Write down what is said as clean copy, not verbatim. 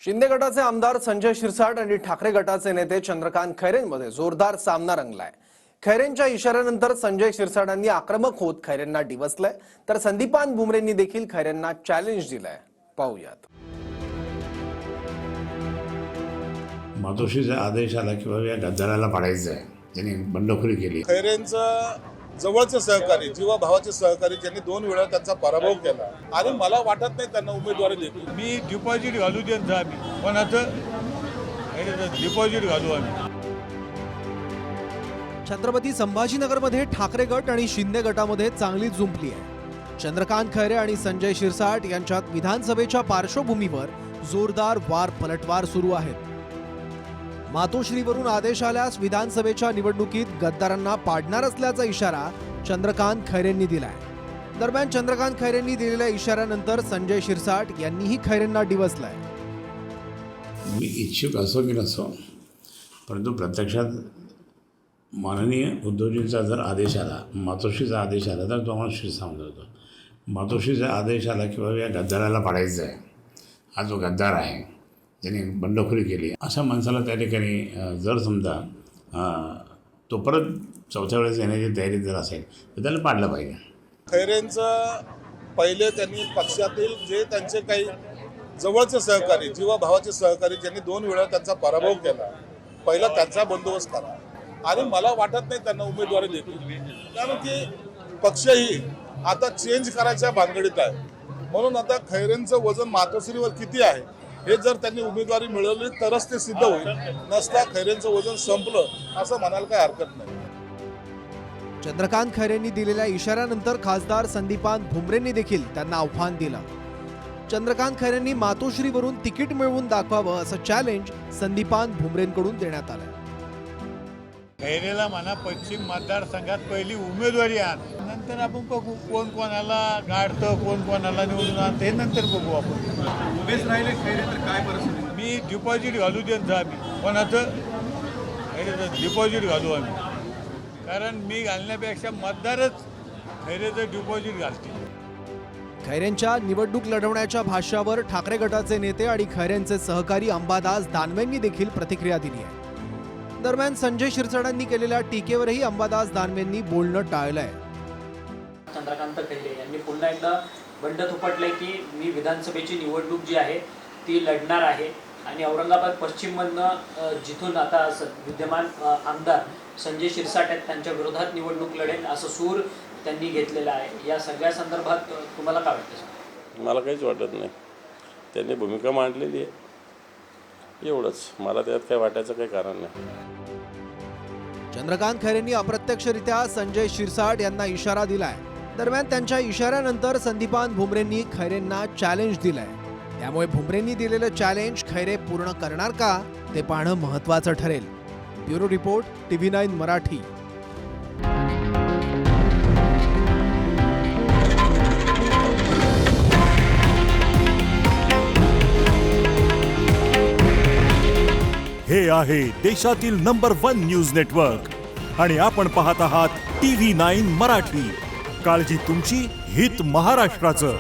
शिंदे गटाचे आमदार संजय शिरसाट आणि ठाकरे गटाचे नेते चंद्रकांत खैरेंमध्ये जोरदार सामना रंगलाय। खैरेंच्या इशाऱ्यानंतर संजय शिरसाटांनी आक्रमक होत खैरेंना डिवचलंय, तर संदीपान भुमरेंनी देखील खैरेंना चॅलेंज दिलंय। पाहूयात। मातोश्रीचा आदेश आला की बाबा या गद्दाराला पाडायचं आहे, त्यांनी बंडखोरी केली। खैरेंचं जवळचे सहकारी, जीवा भावाचे सहकारी ज्यांनी 2 वेळा त्यांचा पराभव केला आणि मला वाटत नाही त्यांना उमेदवारी देतील। मी डिपॉझिट घालू देत आम्ही कोणाचं डिपॉझिट घालू आम्ही। छत्रपती संभाजीनगरमध्ये ठाकरे गट आणि शिंदे गटामध्ये चांगली जुंपली आहे। चंद्रकांत खैरे आणि संजय शिरसाट यांच्यात विधानसभेच्या पार्श्वभूमीवर जोरदार वार पलटवार सुरू आहेत। मातोश्रीवरून आदेश आल्यास विधानसभेच्या निवडणुकीत गद्दारांना पाडणार असल्याचा इशारा चंद्रकांत खैरेंनी दिलाय। दरम्यान चंद्रकांत खैरेंनी दिलेल्या इशाऱ्यानंतर संजय शिरसाट यांनीही खैरेंना डिवचलंय। मी इच्छुक असो की नसो, परंतु प्रत्यक्षात माननीय उद्धवजींचा जर आदेश आला, मातोश्रीचा आदेश आला, तर तो आम्हाला शिरसावत होतो। मातोश्रीचा आदेश आला की बाबा या गद्दाराला पाडायचं आहे, हा जो गद्दार आहे ज्यांनी बंडखोरी केली, अशा माणसाला त्या ठिकाणी जर समजा तो परत चौथ्या वेळेस येण्याची तयारी जर असेल तर त्याला पाडलं पाहिजे। खैरेंचं पहिले त्यांनी पक्षातील जे त्यांचे काही जवळचे सहकारी, जीवा भावाचे सहकारी ज्यांनी 2 वेळा त्यांचा पराभव केला, पहिला त्यांचा बंदोबस्त करा आणि मला वाटत नाही त्यांना उमेदवारी देतील, कारण की पक्षही आता चेंज करायच्या भानगडीत आहे। म्हणून आता खैरेंचं वजन मातोश्रीवर किती आहे हे जर त्यांनी उमेदवारी मिळवली तरच ते सिद्ध होईल, नसता खैरेंचं वजन संपलं असं म्हणायला काही हरकत नाही। चंद्रकांत खैरेंनी दिलेल्या इशाऱ्यानंतर खासदार संदीपान भुमरेंनी देखील त्यांना आव्हान दिलं। चंद्रकांत खैरेंनी मातोश्रीवरून तिकीट मिळवून दाखवावं असं चॅलेंज संदीपान भुमरेंकडून देण्यात आलं। खैरेला म्हणा पश्चिम मतदारसंघात पहिली उमेदवारी आण, नंतर आपण बघू कोण कोणाला गाडतं, कोण कोणाला निवडून आणतं, हे नंतर बघू आपण। उभेच राहिले खैरे तर काय परिस्थिती? मी डिपॉझिट घालू देत आम्ही कोणाचं डिपॉझिट घालू आम्ही, कारण मी घालण्यापेक्षा मतदारच खैरेचं डिपॉझिट घालतील। खैरेंच्या निवडणूक लढवण्याच्या भाष्यावर ठाकरे गटाचे नेते आणि खैरेंचे सहकारी अंबादास दानवेंनी देखील प्रतिक्रिया दिली आहे। दरम्यान संजय शिरसाटांनी केलेल्या टीकेवरही अंबादास दानवेंनी बोलणं टाळलंय। चंद्रकांत खैरे यांनी पुन्हा एकदा बंड थोपटलंय की मी विधानसभेची निवडणूक जी आहे ती लढणार आहे आणि औरंगाबाद पश्चिममधनं जिथून आता विद्यमान आमदार संजय शिरसाट आहेत त्यांच्या विरोधात निवडणूक लढेल असं सूर त्यांनी घेतलेला आहे। या सगळ्या संदर्भात तुम्हाला काय वाटतं? मला काहीच वाटत नाही, त्यांनी भूमिका मांडलेली आहे, एवढंच। मला त्यात काही वाटायचं काही कारण नाही। चंद्रकांत खैरेंनी अप्रत्यक्षरित्या संजय शिरसाट यांना इशारा दिलाय। दरम्यान त्यांच्या इशाऱ्यानंतर संदीपान भुमरेंनी खैरेंना चॅलेंज दिलंय। त्यामुळे भुमरेंनी दिलेलं चॅलेंज खैरे पूर्ण करणार का ते पाहणं महत्त्वाचं ठरेल। Bureau report, TV9 Marathi. हे आहे देशातील नंबर 1 न्यूज नेटवर्क आणि आपण पाहत आहात TV9 मराठी। काळजी तुमची, हित महाराष्ट्राचं।